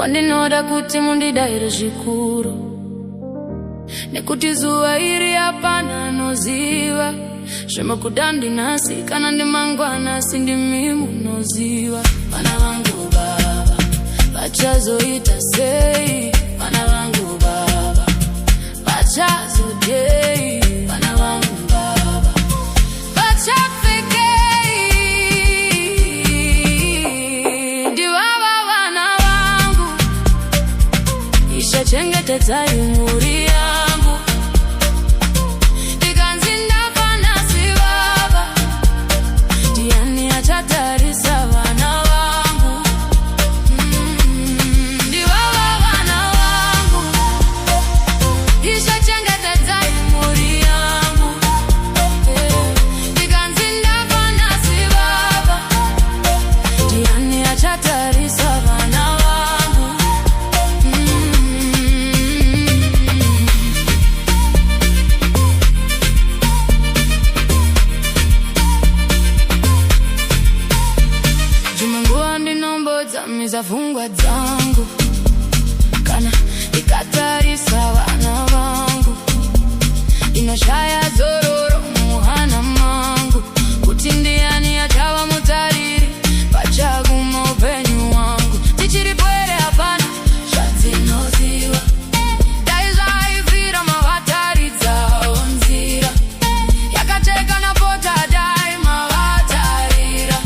wandinoda kuti mundidaire zvikuru, nekuti zuva iri hapana anoziva zvemakuda ndinasi kana ndimangwana sindimi munoziva. Vana vangu baba vachazoita sei, vana vangu baba vachazodei, vana vangu baba vachapfekei. Ndivava vana vangu, Ishe chengetedzai mhuri yangu. Ndikanzi ndafa nasi baba, ndiani achatarisa vana vangu? Ndivava vana vangu, Ishe chengetedzai mhuri yangu. Ndikanzi ndafa nasi baba, ndiani achatarisa vana vangu? Jumanguwa ndinombodza mizafungwa dzangu, kana ikatarisa vana vangu. Inoshaya zororo muhana mangu, kuti ndiani achava mutariri pachaguma upenyu wangu. Tichiripo here hapana zvadzinoziva, dai zvaivhira mavataridzawo nzira. Yakacheka napota dai mavatarira,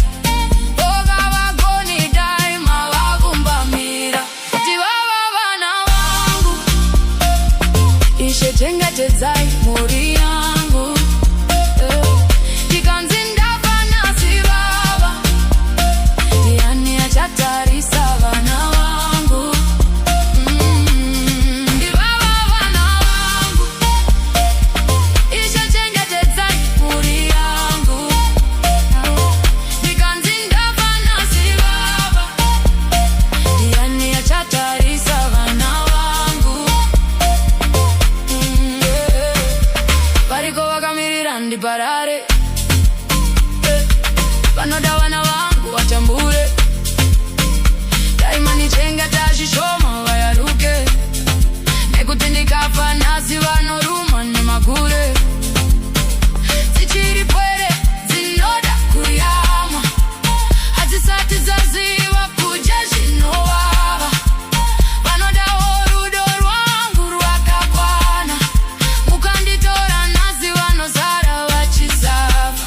boga vagoni dai mavakumbamira. Ndivava vana vangu, Ishe chengetedzai mhuri yangu. Ndikanzi ndafa nasi baba, ndiani achatarisa vana vangu? Ndivava vana vangu, Ishe chengetedzai mhuri yangu. Ndikanzi ndafa nasi baba, ndiani achatarisa vana vangu? Variko vakamirira ndiparare, vanoda vana vangu vachambure. Daima ndichengeta zvishoma vayaruke, nekuti ndikafa nhasi vanoruma nemakure. Dzichiripo here dzinoda kuyamwa, hadzisati dzaziva kudya zvinovava. Vanodawo rudo rwangu rwakakwana, mukanditora nhasi vanozara vachisafa.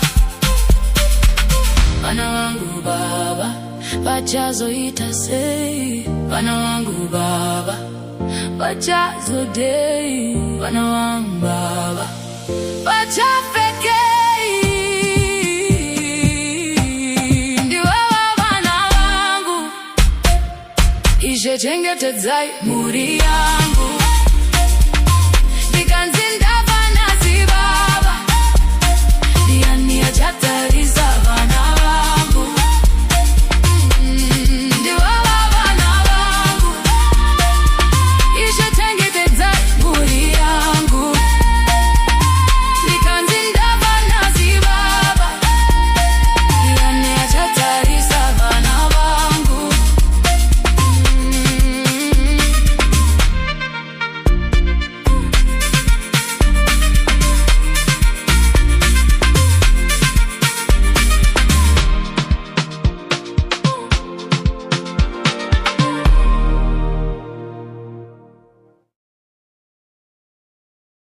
Vana vangu baba vachazoita sei, vana vangu baba vachazodei, vana vangu baba vachapfekei. Ndivava vana vangu, Ishe chengetedzai mhuri yangu.